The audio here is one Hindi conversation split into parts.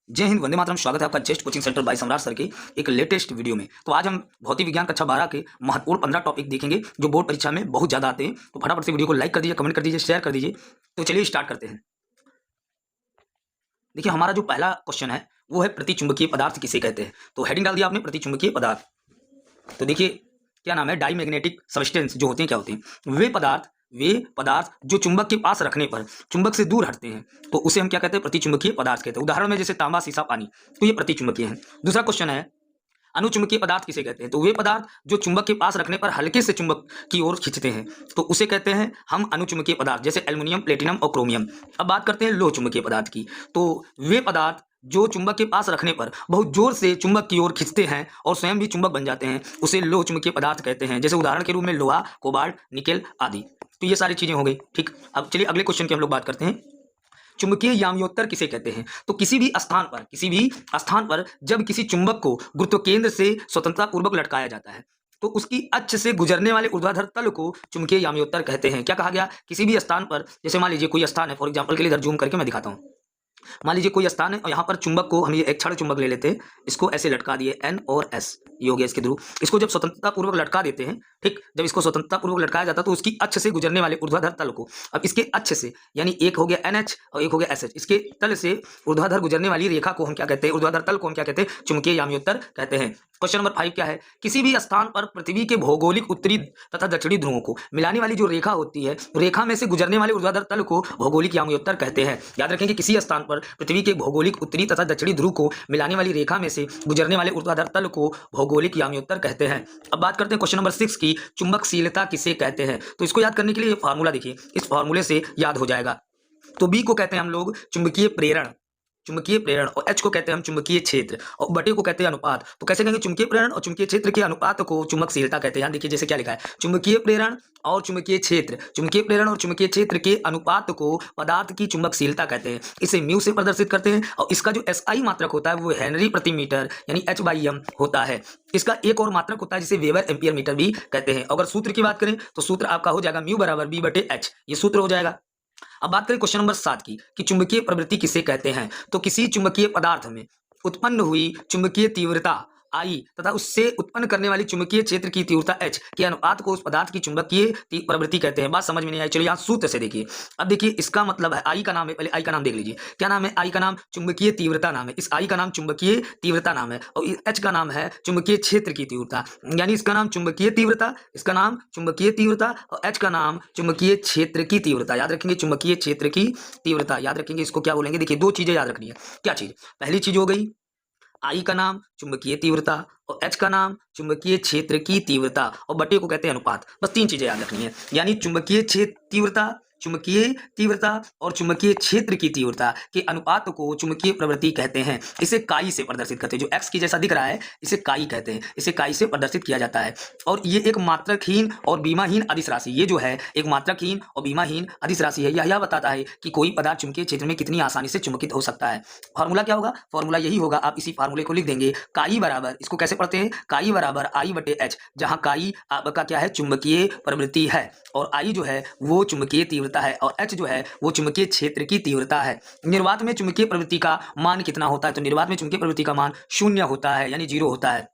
जय हिंद, वंदे मातरम। स्वागत है आपका जेस्ट कोचिंग सेंटर बाय सम्राट सर के एक लेटेस्ट वीडियो में। तो आज हम भौतिक विज्ञान कक्षा 12 के महत्वपूर्ण 15 टॉपिक देखेंगे जो बोर्ड परीक्षा में बहुत ज़्यादा आते हैं। तो फटाफट से वीडियो को लाइक कर दीजिए, कमेंट कर दीजिए, शेयर कर दीजिए। तो चलिए स्टार्ट करते हैं। देखिए, हमारा जो पहला क्वेश्चन है वो है प्रतिचुंबकीय पदार्थ किसे कहते हैं। तो हेडिंग डाल दिया आपने, प्रतिचुंबकीय पदार्थ। तो देखिए क्या नाम है, डाई मैग्नेटिक सब्सटेंस जो होते हैं, क्या होते हैं वे पदार्थ जो चुंबक के पास रखने पर चुंबक से दूर हटते हैं, तो उसे हम क्या कहते हैं, प्रतिचुंबकीय पदार्थ कहते हैं। उदाहरण में जैसे तांबा, सीसा, पानी, तो ये प्रतिचुंबकीय है। दूसरा क्वेश्चन है अनुचुंबकीय पदार्थ किसे कहते हैं। तो वे पदार्थ जो चुंबक के पास रखने पर हल्के से चुंबक की ओर खींचते हैं, तो उसे कहते हैं हम अनुचुंबकीय पदार्थ, जैसे एल्युमिनियम, प्लेटिनम और क्रोमियम। अब बात करते हैं लोह चुंबकीय पदार्थ की। तो वे पदार्थ जो चुंबक के पास रखने पर बहुत जोर से चुंबक की ओर खींचते हैं और स्वयं भी चुंबक बन जाते हैं, उसे लोह चुंबकीय पदार्थ कहते हैं। जैसे उदाहरण के रूप में लोहा, कोबाल्ट, निकेल आदि। तो ये सारी चीजें हो गई, ठीक। अब चलिए अगले क्वेश्चन की हम लोग बात करते हैं। चुंबकीय याम्योत्तर किसे कहते हैं। तो किसी भी स्थान पर जब किसी चुंबक को गुरुत्व केंद्र से स्वतंत्रता पूर्वक लटकाया जाता है, तो उसकी अक्ष से गुजरने वाले ऊर्ध्वाधर तल को चुंबकीय याम्योत्तर कहते हैं। क्या कहा गया, किसी भी स्थान पर, जैसे मान लीजिए कोई स्थान है, फॉर एग्जांपल के लिए इधर जूम करके मैं दिखाता हूँ। मान लीजिए कोई स्थान है और यहाँ पर चुंबक को हम ये एक क्षण चुंबक ले लेते हैं, इसको ऐसे लटका दिए, एन और एस, ये हो गया इसके ध्रुव। इसको जब स्वतंत्रता पूर्वक लटका देते हैं, ठीक, जब इसको स्वतंत्रता पूर्वक लटकाया जाता है तो उसकी अक्ष से गुजरने वाले ऊर्ध्वाधर तल को, अब इसके अक्ष से यानी एक हो गया एन एच और एक हो गया एस एच, इसके तल से ऊर्ध्वाधर गुजरने वाली रेखा को हम क्या कहते हैं, ऊर्ध्वाधर तल को हम क्या कहते हैं, चुंबकीय याम्योत्तर कहते हैं। क्वेश्चन नंबर 5 क्या है, किसी भी स्थान पर पृथ्वी के भौगोलिक उत्तरी तथा दक्षिणी ध्रुवों को मिलाने वाली जो रेखा होती है, रेखा में से गुजरने वाले ऊर्ध्वाधर तल को भौगोलिक याम्योत्तर कहते हैं। याद रखेंगे, किसी स्थान पर पृथ्वी के भौगोलिक उत्तरी तथा दक्षिणी ध्रुव को मिलाने वाली रेखा में से गुजरने वाले ऊर्ध्वाधर तल को भौगोलिक याम्योत्तर कहते हैं। अब बात करते हैं क्वेश्चन नंबर 6 की, चुंबकशीलता किसे कहते हैं। तो इसको याद करने के लिए फार्मूला देखिए, इस फार्मूले से याद हो जाएगा। तो बी को कहते हैं हम लोग चुंबकीय प्रेरण और एच को कहते हैं हम चुंबकीय क्षेत्र और बटे को कहते हैं अनुपात। तो कैसे कहेंगे, चुंबकीय प्रेरण और चुंबकीय क्षेत्र के अनुपात को चुंबकशीलता कहते हैं। यहाँ देखिए जैसे क्या लिखा है, चुंबकीय प्रेरण और चुंबकीय क्षेत्र के अनुपात को पदार्थ की चुंबकशीलता कहते हैं। इसे म्यू से प्रदर्शित करते हैं और इसका जो एसआई मात्रक होता है वो हेनरी प्रति मीटर यानी H/m होता है। इसका एक और मात्रक होता है जिसे वेबर एम्पियर मीटर भी कहते हैं। अगर सूत्र की बात करें तो सूत्र आपका हो जाएगा म्यू बराबर B/H, ये सूत्र हो जाएगा। अब बात करें क्वेश्चन नंबर 7 की कि चुंबकीय प्रवृत्ति किसे कहते हैं। तो किसी चुंबकीय पदार्थ में उत्पन्न हुई चुंबकीय तीव्रता I तथा उससे उत्पन्न करने वाली चुंबकीय क्षेत्र की तीव्रता H के अनुपात को उस पदार्थ की चुंबकीय प्रवृत्ति कहते हैं। बात समझ में नहीं आई, चलिए यहाँ सूत्र से देखिए। अब देखिए इसका मतलब है, I का नाम है, पहले I का नाम देख लीजिए, क्या नाम है, I का नाम चुंबकीय तीव्रता नाम है, इस I का नाम चुंबकीय तीव्रता नाम है और H का नाम है चुंबकीय क्षेत्र की तीव्रता, यानी इसका नाम चुंबकीय तीव्रता, इसका नाम चुंबकीय तीव्रता और H का नाम चुंबकीय क्षेत्र की तीव्रता। याद रखेंगे चुंबकीय क्षेत्र की तीव्रता, याद रखेंगे इसको क्या बोलेंगे। देखिए दो चीजें याद रखनी है। क्या चीज, पहली चीज हो गई I का नाम चुंबकीय तीव्रता और H का नाम चुंबकीय क्षेत्र की तीव्रता और बटे को कहते हैं अनुपात। बस तीन चीजें याद रखनी है, यानी चुंबकीय तीव्रता और चुंबकीय क्षेत्र की तीव्रता के अनुपात को चुंबकीय प्रवृत्ति कहते हैं। इसे काई से प्रदर्शित करते हैं, जो एक्स की जैसा दिख रहा है इसे काई कहते हैं, इसे काई से प्रदर्शित किया जाता है। और ये एक मात्रकहीन और बीमाहीन अदिश राशि, ये जो है एक मात्रकहीन और बीमाहीन अदिश राशि है। यह बताता है कि कोई पदार्थ चुंबकीय क्षेत्र में कितनी आसानी से चुंबकित हो सकता है। फॉर्मूला क्या होगा, फॉर्मूला यही होगा, आप इसी फार्मूले को लिख देंगे, काई बराबर, इसको कैसे पढ़ते हैं, काई बराबर I/H, जहां काई आपका क्या है, चुंबकीय प्रवृत्ति है और I जो है वो चुंबकीय तीव्रता है और H जो है वो चुंबकीय क्षेत्र की तीव्रता है। निर्वात में चुंबकीय प्रवृत्ति का मान कितना होता है, तो निर्वात में चुंबकीय प्रवृत्ति का मान 0 होता है, यानी 0 होता है।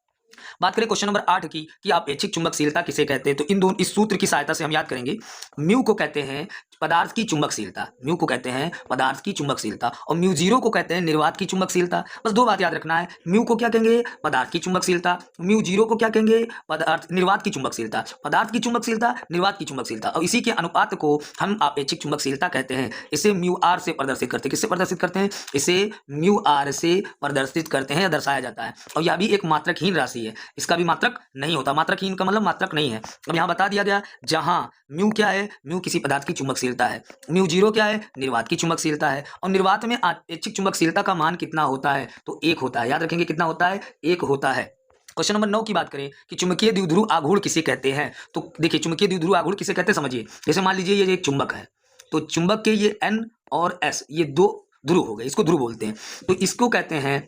बात करें क्वेश्चन नंबर 8 की कि आपेक्षिक चुंबकशीलता किसे कहते हैं। तो इन दोनों इस सूत्र की सहायता से हम याद करेंगे। म्यू को कहते हैं पदार्थ की चुंबकशीलता, म्यू को कहते हैं पदार्थ की चुंबकशीलता और म्यू जीरो को कहते हैं निर्वात की चुंबकशीलता। बस दो बात याद रखना है, म्यू को क्या कहेंगे, पदार्थ की चुंबकशीलता, म्यू जीरो को क्या कहेंगे, पदार्थ निर्वात की चुंबकशीलता, पदार्थ की चुंबकशीलता, निर्वात की चुंबकशीलता और इसी के अनुपात को हम आपेक्षिक चुंबकशीलता कहते हैं। इसे म्यू आर से प्रदर्शित करते हैं, किससे प्रदर्शित करते हैं, इसे म्यू आर से प्रदर्शित करते हैं या दर्शाया जाता है। और यह भी एक मात्रकहीन राशि है, इसका भी मात्रक नहीं होता, मात्रकहीन का मतलब मात्रक नहीं है। अब यहाँ बता दिया गया, जहां म्यू क्या है, म्यू किसी पदार्थ की चुंबकशीलता है, म्यू जीरो क्या है, निर्वात की चुंबकशीलता है और निर्वात में आपेक्षिक चुंबकशीलता का मान कितना होता है, तो 1 होता है। याद रखेंगे कितना होता है, 1 होता है। क्वेश्चन नंबर 9 की बात करें कि चुंबकीय द्विध्रुव आघूर्ण किसे कहते हैं। तो देखिए चुंबकीय द्विध्रुव आघूर्ण किसे कहते हैं, समझिए। जैसे मान लीजिए ये एक चुंबक है, तो चुंबक के ये N और S ये दो ध्रुव हो गए, इसको ध्रुव बोलते हैं। तो इसको कहते हैं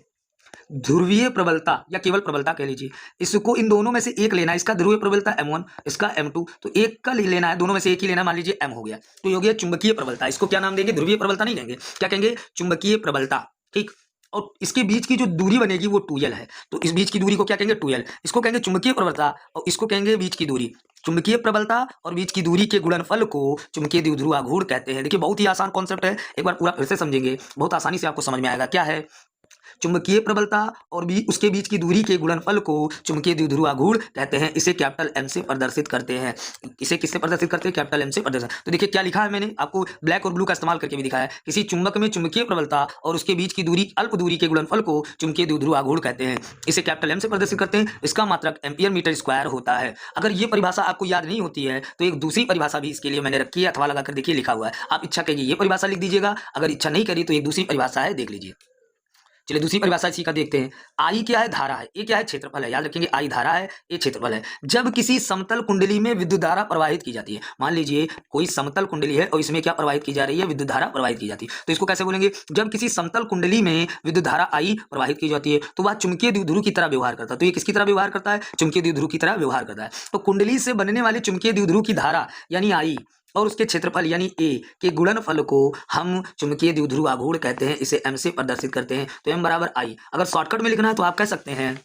ध्रुवीय प्रबलता या केवल प्रबलता कह लीजिए। इसको इन दोनों में से एक लेना है, इसका ध्रुवीय प्रबलता M1, इसका M2, तो एक का लेना है, दोनों में से एक ही लेना, मान लीजिए M हो गया, तो ये हो गया चुंबकीय प्रबलता। इसको क्या नाम देंगे, ध्रुवीय प्रबलता नहीं देंगे, क्या कहेंगे, चुंबकीय प्रबलता, ठीक। और इसके बीच की जो दूरी बनेगी वो 2l है। तो इस बीच की दूरी को क्या कहेंगे 2l। इसको कहेंगे चुंबकीय प्रबलता और इसको कहेंगे बीच की दूरी। चुंबकीय प्रबलता और बीच की दूरी के गुणनफल को चुंबकीय द्विध्रुव आघूर्ण कहते हैं। देखिए बहुत ही आसान कॉन्सेप्ट है, एक बार पूरा फिर से समझेंगे, बहुत आसानी से आपको समझ में आएगा। क्या है? चुंबकीय प्रबलता और उसके बीच की दूरी के गुणनफल को चुंबकीय द्विध्रुव आघूर्ण कहते हैं। इसे कैपिटल एम से प्रदर्शित करते हैं। इसे किससे प्रदर्शित करते हैं? कैपिटल एम से प्रदर्शित। तो देखिए क्या लिखा है, मैंने आपको ब्लैक और ब्लू का इस्तेमाल करके भी दिखाया है। किसी चुंबक में चुंबकीय प्रबलता और उसके बीच की दूरी अल्प दूरी के गुणनफल को चुंबकीय द्विध्रुव आघूर्ण कहते हैं। इसे कैपिटल एम से प्रदर्शित करते हैं। इसका मात्रक एम्पियर मीटर स्क्वायर होता है। अगर ये परिभाषा आपको याद नहीं होती है तो एक दूसरी परिभाषा भी इसके लिए मैंने रखी है, अथवा लगाकर देखिए लिखा हुआ है। आप इच्छा करिए ये परिभाषा लिख दीजिएगा, अगर इच्छा नहीं करी तो एक दूसरी परिभाषा है, देख लीजिए। चलिए दूसरी परिभाषा इसी का देखते हैं। आई क्या है? धारा है। ये क्या है? क्षेत्रफल है। याद रखेंगे आई धारा है, ये क्षेत्रफल है। जब किसी समतल कुंडली में विद्युत धारा प्रवाहित की जाती है, मान लीजिए कोई समतल कुंडली है और इसमें क्या प्रवाहित की जा रही है? विद्युत धारा प्रवाहित की जाती है। तो इसको कैसे बोलेंगे? जब किसी समतल कुंडली में विद्युत धारा आई प्रवाहित की जाती है तो वह चुंबकीय द्विध्रुव की तरह व्यवहार करता है। तो ये किसकी तरह व्यवहार करता है? चुंबकीय द्विध्रुव की तरह व्यवहार करता है। तो कुंडली से बनने वाले चुंबकीय द्विध्रुव की धारा यानी आई और उसके क्षेत्रफल यानी ए के गुणनफल को हम चुंबकीय द्विध्रुव आघूर्ण कहते हैं। इसे एम से प्रदर्शित करते हैं। तो एम बराबर आई। अगर शॉर्टकट में लिखना है तो आप कह सकते हैं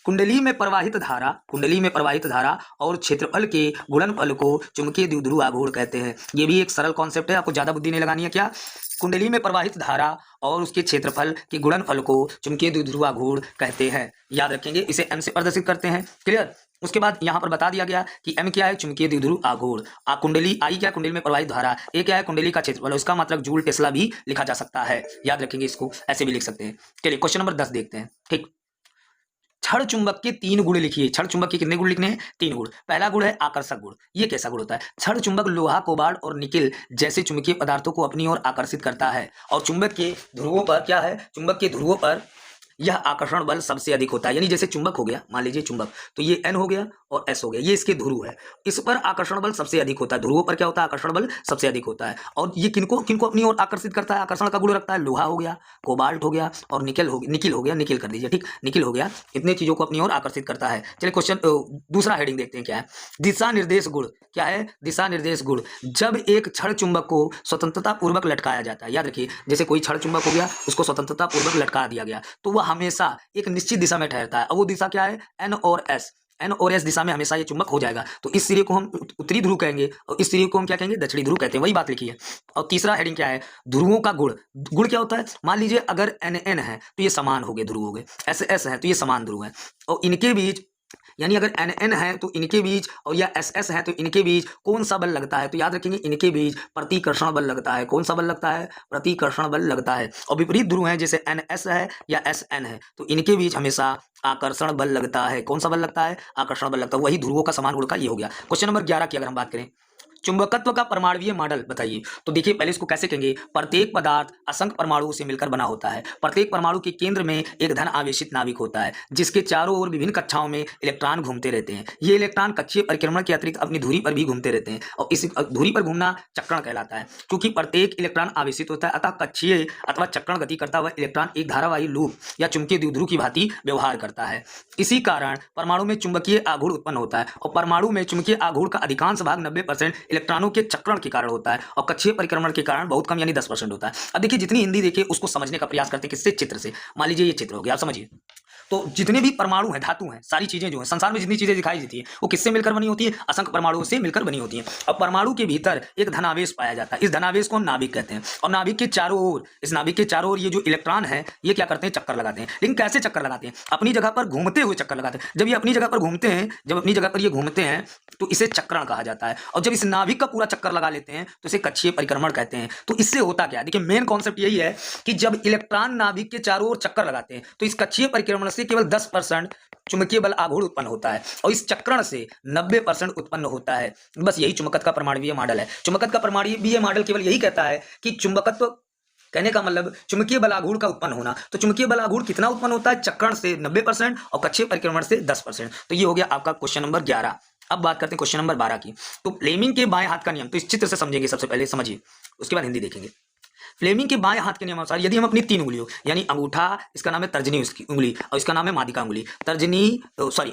कुंडली में प्रवाहित धारा और क्षेत्रफल के गुणनफल को चुंबकीय द्विध्रुव आघूर्ण कहते हैं। ये भी एक सरल कॉन्सेप्ट है, आपको ज्यादा बुद्धि नहीं लगानी है। क्या? कुंडली में प्रवाहित धारा और उसके क्षेत्रफल के गुणनफल को चुंबकीय द्विध्रुव आघूर्ण कहते हैं। याद रखेंगे, इसे एम से प्रदर्शित करते हैं। क्लियर? उसके बाद यहां पर बता दिया गया कि एम क्या है? चुंबकीय द्विध्रुव आघूर्ण। कुंडली आई क्या? कुंडली में प्रवाहित धारा। ए क्या है? कुंडली का क्षेत्रफल। उसका मात्रक जूल टेस्ला भी लिखा जा सकता है। याद रखेंगे, इसको ऐसे भी लिख सकते हैं। चलिए क्वेश्चन नंबर 10 देखते हैं। ठीक, क्षण चुंबक के 3 गुण लिखिए। क्षण चुंबक के कितने गुण लिखने हैं? 3 गुण। पहला गुण है आकर्षक गुण। ये कैसा गुण होता है? क्षण चुंबक लोहा, कोबाल्ट और निकेल जैसे चुंबकीय पदार्थों को अपनी ओर आकर्षित करता है और चुंबक के ध्रुवों पर क्या है? चुंबक के ध्रुवों पर यह आकर्षण बल सबसे अधिक होता है। यानी जैसे चुंबक हो गया, मान लीजिए चुंबक, तो ये N हो गया और S हो गया, ये इसके ध्रुव है। इस पर आकर्षण बल सबसे अधिक होता है। ध्रुवों पर क्या होता है? आकर्षण बल सबसे अधिक होता है। और ये किनको किनको अपनी ओर आकर्षित करता है? आकर्षण का गुण रखता है। लोहा हो गया, कोबाल्ट हो गया और निकेल हो गया, निकेल कर दीजिए, ठीक, निकेल हो गया। इतने चीजों को अपनी ओर आकर्षित करता है। चलिए क्वेश्चन दूसरा हेडिंग देखते हैं क्या है। दिशा निर्देश गुण। क्या है? दिशा निर्देश गुण। जब एक क्षण चुंबक को स्वतंत्रता पूर्वक लटकाया जाता है, याद रखिए जैसे कोई क्षण चुंबक हो गया, उसको स्वतंत्रता पूर्वक लटका दिया गया, तो वह हमेशा एक निश्चित दिशा में ठहरता है। और वो दिशा क्या है? N और S दिशा में हमेशा ये चुंबक हो जाएगा। तो इस सिरे को हम उत्तरी ध्रुव कहेंगे और इस सिरे को हम क्या कहेंगे? दक्षिणी ध्रुव कहते हैं। वही बात लिखी है। और तीसरा हेडिंग क्या है? ध्रुवों का गुण। गुण क्या होता है? मान लीजिए अगर NN है तो ये समान हो गए ध्रुव हो गए, SS है तो ये समान ध्रुव है, और इनके बीच यानी अगर NN है तो इनके बीच और या SS है तो इनके बीच कौन सा बल लगता है? तो याद रखेंगे इनके बीच प्रतिकर्षण बल लगता है। कौन सा बल लगता है? प्रतिकर्षण बल लगता है। और विपरीत ध्रुव है जैसे NS है या SN है तो इनके बीच हमेशा आकर्षण बल लगता है। कौन सा बल लगता है? आकर्षण बल लगता है। वही ध्रुवों का समान गुण का ये हो गया। क्वेश्चन नंबर 11 की अगर हम बात करें, चुंबकत्व का परमाणुीय मॉडल बताइए। तो देखिए पहले इसको कैसे कहेंगे? प्रत्येक पदार्थ असंख्य परमाणुओं से मिलकर बना होता है। प्रत्येक परमाणु के केंद्र में एक धन आवेशित नाभिक होता है जिसके चारों ओर विभिन्न कक्षाओं में इलेक्ट्रॉन घूमते रहते हैं। ये इलेक्ट्रॉन कक्षीय परिक्रमण के अतिरिक्त अपनी धुरी पर भी घूमते रहते हैं और इस धुरी पर घूमना चक्रण कहलाता है। क्योंकि प्रत्येक इलेक्ट्रॉन आवेशित होता है अतः कक्षीय अथवा चक्रण गति करता हुआ इलेक्ट्रॉन एक धारावाही लूप या चुंबकीय द्विध्रुव की भांति व्यवहार करता है। इसी कारण परमाणु में चुंबकीय आघूर्ण उत्पन्न होता है और परमाणु में चुंबकीय आघूर्ण का अधिकांश भाग 90% इलेक्ट्रॉनों के चक्रण के कारण होता है और कक्षीय परिक्रमण के कारण बहुत कम यानी 10% होता है। अब देखिए जितनी हिंदी देखिए उसको समझने का प्रयास करते हैं किससे? चित्र से। मान लीजिए ये चित्र हो गया, आप समझिए। तो जितने भी परमाणु हैं, धातु हैं, सारी चीजें जो हैं संसार में जितनी चीजें दिखाई देती है वो किससे मिलकर बनी होती है? असंख्य परमाणुओं से मिलकर बनी होती है। और परमाणु के भीतर एक धनावेश पाया जाता है। इस धनावेश को हम नाभिक कहते हैं और नाभिक के चारों ओर, इस नाभिक के चारों ओर ये जो इलेक्ट्रॉन है ये क्या करते हैं? चक्कर लगाते हैं। लेकिन कैसे चक्कर लगाते हैं? अपनी जगह पर घूमते हुए चक्कर लगाते हैं। जब ये अपनी जगह पर घूमते हैं, जब अपनी जगह पर ये घूमते हैं तो इसे चक्रण कहा जाता है। और जब इस नाभिक का पूरा चक्कर लगा लेते हैं तो इसे कक्षीय परिक्रमण कहते हैं। तो इससे होता क्या है? देखिए मेन कॉन्सेप्ट यही है कि जब इलेक्ट्रॉन नाभिक के चारों ओर चक्कर लगाते हैं तो इस कक्षीय परिक्रमण से केवल 10% चुंबकीय बल आघूर्ण उत्पन्न होता है और इस चक्रण से 90% उत्पन्न होता है। बस यही चुंबकत्व का परमाणुीय मॉडल है। चुंबकत्व का परमाणुीय मॉडल केवल यही कहता है कि चुंबकत्व कहने का मतलब चुंबकीय बल आघूर्ण का उत्पन्न होना। तो चुंबकीय बल आघूर्ण कितना उत्पन्न होता है? चक्रण से 90% और कक्षीय परिक्रमण से 10%। तो ये हो गया आपका क्वेश्चन नंबर 11। अब बात करते हैं क्वेश्चन नंबर 12 की। तो फ्लेमिंग के बाएं हाथ का नियम, तो इस चित्र से समझेंगे सबसे पहले, समझिए, उसके बाद हिंदी देखेंगे। फ्लेमिंग के बाएं हाथ के नियमानुसार यदि हम अपनी 3 उंगलियों यानी अंगूठा, इसका नाम है तर्जनी उसकी उंगली, और इसका नाम है मादिका उंगली,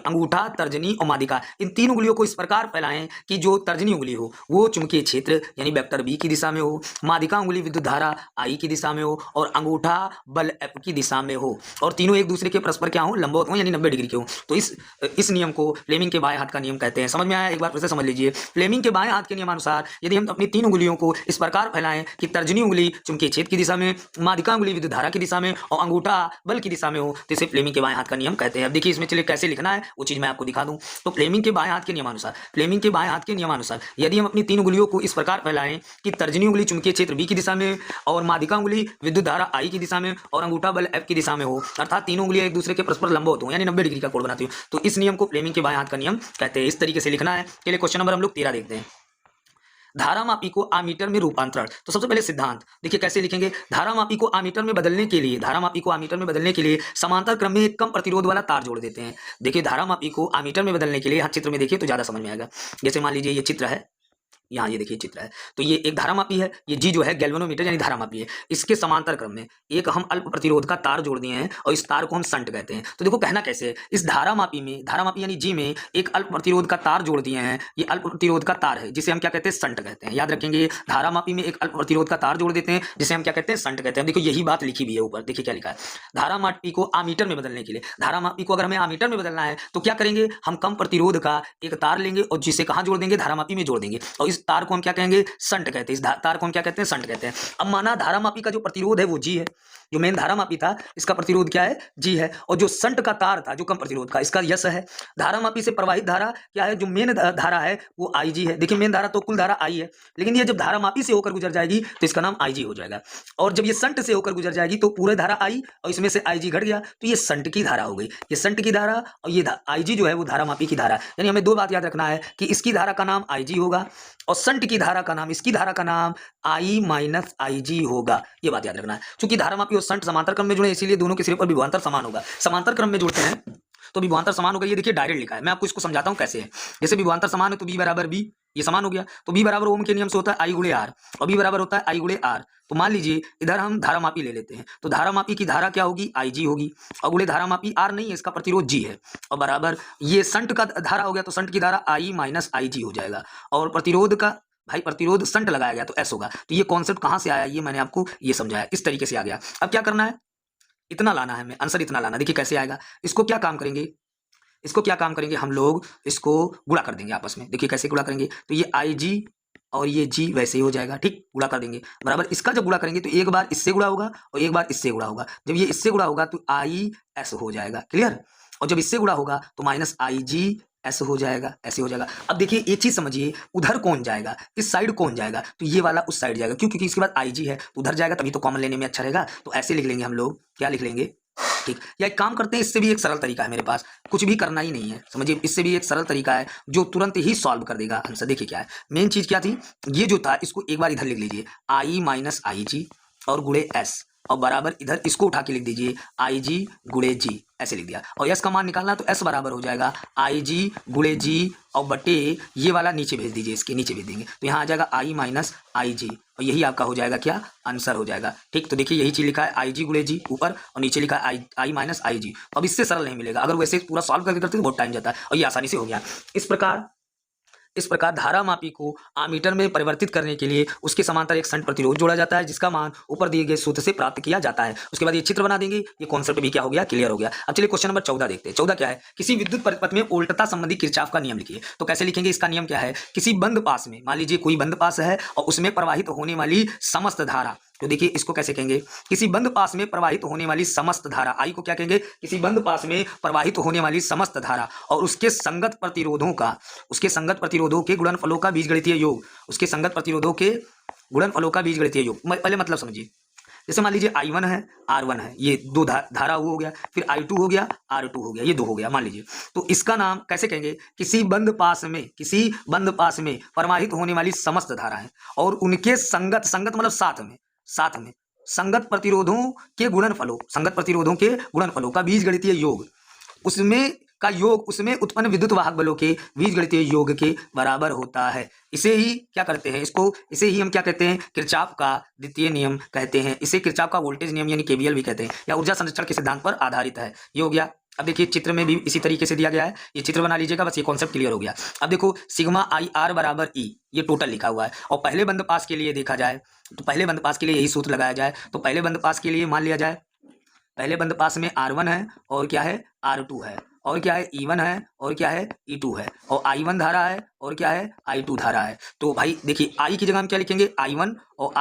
अंगूठा, तर्जनी और मादिका, इन 3 उंगलियों को इस प्रकार फैलाएं कि जो तर्जनी उंगली हो वो चुंबकीय क्षेत्र यानी वेक्टर बी की दिशा में हो, मादिका उंगली विद्युत धारा आई की दिशा में हो और अंगूठा बल एफ की दिशा में हो, और तीनों एक दूसरे के परस्पर क्या हो, लंबवत हो यानी 90 डिग्री के हो। तो इस नियम को फ्लेमिंग के बाएं हाथ का नियम कहते हैं। समझ में आया? एक बार फिर से समझ लीजिए। फ्लेमिंग के बाएं हाथ के नियमानुसार यदि हम अपनी 3 उंगलियों को इस प्रकार फैलाएं कि तर्जनी उंगली चुंबकीय क्षेत्र की दिशा में, मादिका उंगली विद्युत धारा की दिशा में और अंगूठा बल की दिशा में हो, तो इसे फ्लेमिंग के बाएं हाथ का नियम कहते हैं। अब देखिए इसमें चलिए कैसे लिखना है वो चीज मैं आपको दिखा दूं। तो फ्लेमिंग के बाएं हाथ के नियमानुसार यदि हम अपनी 3 उंगलियों को इस प्रकार फैलाएं कि तर्जनी उंगली चुंबकीय क्षेत्र बी की दिशा में और मादिका उंगली विद्युत धारा आई की दिशा में और अंगूठा बल एफ की दिशा में हो, अर्थात तीनों उंगलियां एक दूसरे के परस्पर लंबवत हो यानी 90 डिग्री का कोण बनाती हो, तो इस नियम को फ्लेमिंग के बाएं हाथ का नियम कहते हैं। इस तरीके से लिखना है। चलिए क्वेश्चन नंबर हम लोग 13 देखते हैं। धारामापी को आमीटर में रूपांतरण। तो सबसे पहले सिद्धांत देखिए कैसे लिखेंगे। धारामापी को आमीटर में बदलने के लिए समांतर क्रम में एक कम प्रतिरोध वाला तार जोड़ देते हैं। देखिए धारामापी को आमीटर में बदलने के लिए यहाँ चित्र में देखिए तो ज्यादा समझ में आएगा। जैसे मान लीजिए ये चित्र है, यहाँ ये देखिए चित्र है, तो ये एक धारामापी है, ये जी जो है गैल्वेनोमीटर यानी धारामापी है। इसके समांतर क्रम में एक हम अल्प प्रतिरोध का तार जोड़ दिए हैं और इस तार को हम संट कहते हैं। तो देखो कहना कैसे है, इस धारामापी यानी जी में एक अल्प प्रतिरोध का तार जोड़ दिए हैं। ये अल्प प्रतिरोध का तार है जिसे हम क्या कहते हैं, संट कहते हैं। याद रखेंगे, धारामापी में एक अल्प प्रतिरोध का तार जोड़ देते हैं जिसे हम क्या कहते हैं, संट कहते हैं। देखो यही बात लिखी भी है ऊपर, देखिए क्या लिखा है। धारामापी को आमीटर में बदलने के लिए, धारामापी को अगर हमें आमीटर में बदलना है तो क्या करेंगे, हम कम प्रतिरोध का एक तार लेंगे और जिसे कहाँ जोड़ देंगे, धारामापी में जोड़ देंगे, और इस तार को हम क्या कहेंगे, संट कहते हैं। इस तार को हम क्या कहते हैं, संट कहते हैं। अब माना धारामापी का जो प्रतिरोध है वो जी है, जो मेन धारामापी था इसका प्रतिरोध क्या है, जी है, और जो संट का तार था जो कम प्रतिरोध का, इसका यस है। धारामापी से प्रवाहित धारा क्या है, जो मेन धारा है वो आई जी है। देखिए मेन धारा तो कुल धारा आई है, लेकिन ये जब धारामापी से होकर गुजर जाएगी तो इसका नाम आई जी हो जाएगा, और जब ये संट से होकर गुजर जाएगी तो पूरे धारा आई और इसमें से आई जी घट गया तो ये संट की धारा हो गई। ये संट की धारा और ये आई जी जो है वो धारामापी की धारा, यानी हमें दो बात याद रखना है कि इसकी धारा का नाम आई जी होगा और संट की धारा का नाम, इसकी धारा का नाम आई माइनस आई जी होगा। ये बात याद रखना है। चूंकि धारामापी और संट समांतर क्रम में जुड़े इसीलिए दोनों के सिरे पर विभवांतर समान होगा। समांतर क्रम में जुड़ते हैं तो विभवांतर समान होगा। ये देखिए डायरेक्ट लिखा है, मैं आपको इसको समझाता हूं कैसे है। जैसे विभवांतर समान है तो बी बराबर बी, ये समान हो गया, तो बी बराबर ओम के नियम से होता है आई गुणे आर और बी बराबर होता है आई गुणे आर। तो मान लीजिए इधर हम धारामापी ले लेते हैं, तो धारामापी की धारा क्या होगी, आई जी होगी, और गुणे धारामापी आर नहीं है, इसका प्रतिरोध जी है, और बराबर ये संट का धारा हो गया तो संट की धारा आई माइनस आई जी हो जाएगा, और प्रतिरोध का भाई प्रतिरोध संट लगाया गया तो एस होगा। तो ये कॉन्सेप्ट कहां से आया, ये मैंने आपको ये समझाया, इस तरीके से आ गया। अब क्या करना है, इतना लाना है हमें, आंसर इतना लाना। देखिए कैसे आएगा, इसको क्या काम करेंगे, हम लोग इसको गुणा कर देंगे आपस में। देखिए कैसे गुणा करेंगे, तो ये आई जी और ये जी वैसे ही हो जाएगा, ठीक, गुणा कर देंगे बराबर। इसका जब गुणा करेंगे तो एक बार इससे गुणा होगा और एक बार इससे गुणा होगा। जब ये इससे गुणा होगा तो आई एस हो जाएगा, क्लियर, और जब इससे गुणा होगा तो माइनस आई जी ऐसे हो जाएगा, ऐसे हो जाएगा। अब देखिए एक चीज समझिए, उधर कौन जाएगा, इस साइड कौन जाएगा, तो ये वाला उस साइड जाएगा, क्यों, क्योंकि इसके बाद आई जी है तो उधर जाएगा, तभी तो कॉमन लेने में अच्छा रहेगा। तो ऐसे लिख लेंगे हम लोग, क्या लिख लेंगे, ठीक। या एक काम करते हैं, इससे भी एक सरल तरीका है मेरे पास, कुछ भी करना ही नहीं है, समझिए, इससे भी एक सरल तरीका है जो तुरंत ही सॉल्व कर देगा आंसर। देखिए क्या है, मेन चीज क्या थी, ये जो था इसको एक बार इधर लिख लीजिए, आई माइनस आई जी और गुणे एस, और बराबर इधर इसको उठा के लिख दीजिए आई जी गुणे जी, ऐसे लिख दिया। और एस का मान निकालना तो एस बराबर हो जाएगा आई जी गुणे जी और बटे ये वाला नीचे भेज दीजिए, इसके नीचे भेज देंगे तो यहाँ आ जाएगा आई माइनस आई जी, और यही आपका हो जाएगा क्या, आंसर हो जाएगा, ठीक। तो देखिए यही चीज लिखा है आई जी गुणे जी ऊपर और नीचे लिखा है आई माइनस आई जी। अब इससे सरल नहीं मिलेगा, अगर वैसे पूरा सॉल्व करके करते तो बहुत टाइम जाता है, और ये आसानी से हो गया। इस प्रकार धारामापी को आमीटर में परिवर्तित करने के लिए उसके समांतर एक संट प्रतिरोध जोड़ा जाता है जिसका मान ऊपर दिए गए सूत्र से प्राप्त किया जाता है। उसके बाद ये चित्र बना देंगे, ये कॉन्सेप्ट भी क्या हो गया, क्लियर हो गया। अब चलिए क्वेश्चन नंबर 14 देखते हैं। 14 क्या है, किसी विद्युत परिपथ में उल्टता संबंधी किरचॉफ का नियम लिखिए। तो कैसे लिखेंगे, इसका नियम क्या है, किसी बंद पास में, मान लीजिए कोई बंद पास है और उसमें प्रवाहित होने वाली समस्त धारा, तो देखिए इसको कैसे कहेंगे, किसी बंद पास में प्रवाहित होने वाली समस्त धारा, आई को क्या कहेंगे, किसी बंद पास में प्रवाहित होने वाली समस्त धारा और उसके संगत प्रतिरोधों के गुणनफलों का बीजगणितीय योग, उसके संगत प्रतिरोधों के गुणनफलों का बीजगणितीय योग। पहले मतलब समझिए, जैसे मान लीजिए I1 है R1 है, ये दो धारा हो गया, फिर I2 हो गया R2 हो गया, ये दो हो गया मान लीजिए। तो इसका नाम कैसे कहेंगे, किसी बंद पास में प्रवाहित होने वाली समस्त धारा है और उनके संगत मतलब साथ में संगत प्रतिरोधों के गुणनफलों का बीजगणितीय योग, उसमें का योग उसमें उत्पन्न विद्युत वाहक बलों के बीजगणितीय योग के बराबर होता है। इसे ही क्या करते हैं, इसे ही हम क्या कहते हैं, किरचॉफ का द्वितीय नियम कहते हैं। इसे किरचॉफ का वोल्टेज नियम यानी केवीएल भी कहते हैं, या ऊर्जा संरक्षण के सिद्धांत पर आधारित है। ये हो गया। अब देखिए चित्र में भी इसी तरीके से दिया गया है, ये चित्र बना लीजिएगा, बस ये कॉन्सेप्ट क्लियर हो गया। अब देखो सिग्मा आई आर बराबर ई, ये टोटल लिखा हुआ है। और पहले बंद पास के लिए देखा जाए तो पहले बंद पास के लिए यही सूत्र लगाया जाए तो पहले बंद पास के लिए मान लिया जाए, पहले बंद पास में R1 है और क्या है R2 है और क्या है E1 है और क्या है E2 है और I1 धारा है और क्या है I2 धारा है। तो भाई देखिए I की जगह हम क्या लिखेंगे I1 और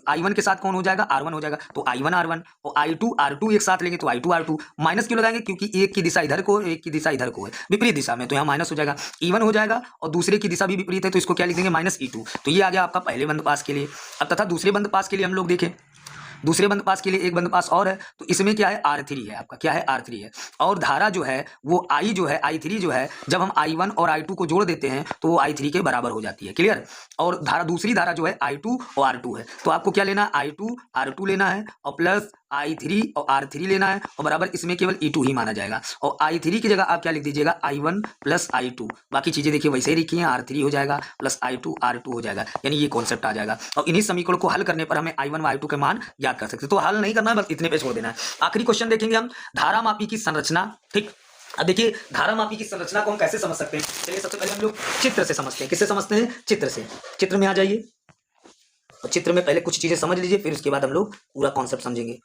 I1 के साथ कौन हो जाएगा R1 हो जाएगा, तो I1 R1 और I2 R2 एक साथ लेंगे तो I2 R2। माइनस क्यों लगाएंगे, क्योंकि एक की दिशा इधर को एक की दिशा इधर को है, विपरीत दिशा में, तो यहाँ माइनस हो जाएगा। E1 हो जाएगा और दूसरे की दिशा भी विपरीत है तो इसको क्या लिख देंगे -E2। तो ये आ गया आपका पहले बंद पास के लिए। अब तथा दूसरे बंद पास के लिए हम लोग देखें, दूसरे बंद पास के लिए एक बंद पास और है, तो इसमें क्या है R3 है आपका, क्या है R3 है। और धारा जो है वो I जो है I3 जो है, जब हम I1 और I2 को जोड़ देते हैं तो वो I3 के बराबर हो जाती है। क्लियर। और धारा दूसरी धारा जो है I2 और R2 है, तो आपको क्या लेना है I2 R2 लेना है और प्लस I3 और R3 लेना है और बराबर इसमें केवल E2 ही माना जाएगा। और I3 की जगह आप क्या लिख दीजिएगा I1 प्लस I2, बाकी चीजें देखिए वैसे ही लिखी हैं, R3 हो जाएगा प्लस I2 R2 हो जाएगा, यानी ये कॉन्सेप्ट आ जाएगा। और इन्हीं समीकरण को हल करने पर हमें I1 व I2 के मान याद कर सकते हैं। तो हल नहीं करना है, बस इतने पे छोड़ देना है। आखिरी क्वेश्चन देखेंगे हम, धारामापी की संरचना। ठीक, अब देखिए धारामापी की संरचना को हम कैसे समझ सकते हैं। चलिए सबसे पहले हम लोग चित्र से समझते हैं। किससे समझते हैं, चित्र से। चित्र में आ जाइए और चित्र में पहले कुछ चीजें समझ लीजिए, फिर उसके बाद हम लोग पूरा कॉन्सेप्ट समझेंगे।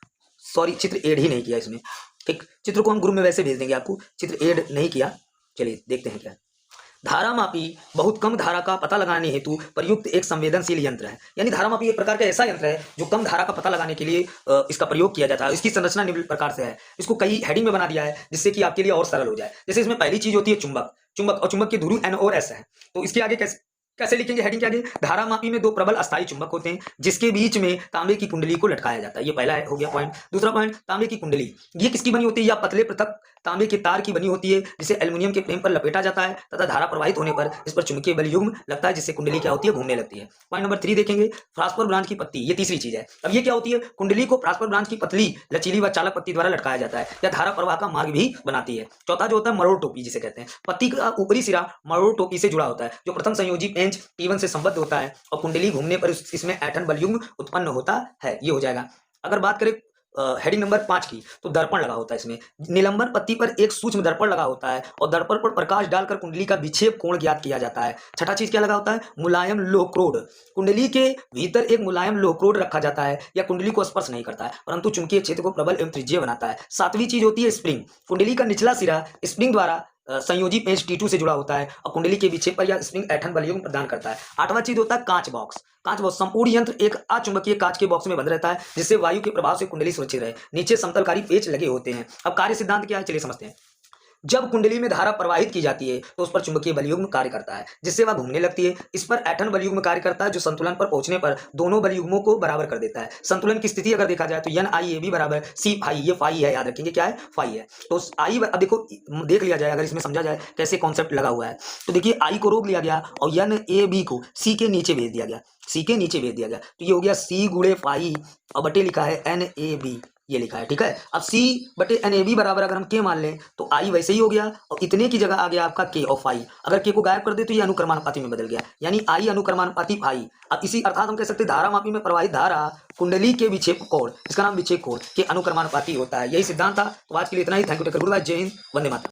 सॉरी, चित्र ऐड ही नहीं किया इसमें। ठीक, चित्र को हम ग्रुप में वैसे भेज देंगे आपको, चित्र ऐड नहीं किया। चलिए देखते हैं क्या। धारामापी बहुत कम धारा का पता लगाने हेतु प्रयुक्त एक संवेदनशील यंत्र है। यानी धारामापी एक प्रकार का ऐसा यंत्र है जो कम धारा का पता लगाने के लिए इसका प्रयोग किया जाता है। इसकी संरचना निम्न प्रकार से है। इसको कई हेडिंग में बना दिया है जिससे कि आपके लिए और सरल हो जाए। जैसे इसमें पहली चीज होती है चुंबक, और चुंबक की ध्रुव N और S है। तो इसके आगे कैसे लिखेंगे, हेडिंग के आगे, धारामापी में दो प्रबल अस्थायी चुंबक होते हैं जिसके बीच में तांबे की कुंडली को लटकाया जाता है। ये पहला हो गया पॉइंट। दूसरा पॉइंट, तांबे की कुंडली ये किसकी बनी होती है, या पतले पृथक तांबे के तार की बनी होती है जिसे एल्युमिनियम के फ्रेम पर लपेटा जाता है तथा धारा प्रवाहित होने पर इस पर चुंबकीय बल युग्म लगता है जिससे कुंडली क्या होती है, घूमने लगती है। पॉइंट नंबर 3 देखेंगे, फ्रास्पर ब्रांच की पत्ती, ये तीसरी चीज है। अब ये क्या होती है, कुंडली को फ्रास्पर ब्रांच की पतली लचीली व चालक पत्ती द्वारा लटकाया जाता है, या धारा प्रवाह का मार्ग भी बनाती है। चौथा जो होता है मरोड़ टोपी जिसे कहते हैं, पत्ती का ऊपरी सिरा मरोड़ टोपी से जुड़ा होता है जो प्रथम संयोजी पेंच T1 से संबद्ध होता है और कुंडली घूमने पर इसमें ऐंठन बल युग्म उत्पन्न होता है। ये हो जाएगा। अगर बात करें हेडिंग नंबर 5 की, तो दर्पण लगा होता है इसमें। निलंबन पत्ती पर एक सूक्ष्म दर्पण लगा होता है और दर्पण पर प्रकाश डालकर कुंडली का विक्षेप कोण ज्ञात किया जाता है। छठा चीज क्या लगा होता है, मुलायम लोहक्रोड। कुंडली के भीतर एक मुलायम लोहक्रोड रखा जाता है, या कुंडली को स्पर्श नहीं करता है परंतु चुंबकीय क्षेत्र को प्रबल एवं त्रिज्यीय बनाता है। सातवीं चीज होती है स्प्रिंग। कुंडली का निचला सिरा स्प्रिंग द्वारा संयोजी पेंच T2 से जुड़ा होता है और कुंडली के विक्षेप पर यह स्प्रिंग ऐंठन बल युग्म प्रदान करता है। आठवां चीज होता है कांच बॉक्स। कांच बॉक्स संपूर्ण यंत्र एक अचुंबकीय कांच के बॉक्स में बंद रहता है जिससे वायु के प्रभाव से कुंडली सुरक्षित रहे। नीचे समतलकारी पेच लगे होते हैं। अब कार्य सिद्धांत क्या है, चलिए समझते हैं। जब कुंडली में धारा प्रवाहित की जाती है तो उस पर चुंबकीय बलयुग्म कार्य करता है जिससे वह घूमने लगती है। इस पर ऐंठन बलयुग्म कार्य करता है जो संतुलन पर पहुंचने पर दोनों बलयुग्मों को बराबर कर देता है। संतुलन की स्थिति अगर देखा जाए तो NIAB बराबर C फाई, ये फाई है, याद रखेंगे क्या है, फाई है। तो आई अब देखो देख लिया जाए, अगर इसमें समझा जाए कैसे कॉन्सेप्ट लगा हुआ है, तो देखिए आई को रोक लिया गया और NAB को C के नीचे भेज दिया गया, C के नीचे भेज दिया गया, तो ये हो गया C गुणे फाई और बटे लिखा है NAB, ये लिखा है। ठीक है, अब C बटे NAB बराबर अगर हम K मान लें तो I वैसे ही हो गया और इतने की जगह आ गया आपका K और फाई। अगर K को गायब कर दे तो ये अनुक्रमानुपाती में बदल गया, यानी I अनुक्रमानुपाती फाई। अब इसी अर्थात हम कह सकते हैं धारामापी में प्रवाहित धारा कुंडली के विक्षेप कोण, इसका नाम विक्षेप कोण के अनुक्रमानुपाती होता है। यही सिद्धांत था। तो आज के लिए इतना ही। थैंक यू, गुड बाय, जय हिंद, वंदे मातरम।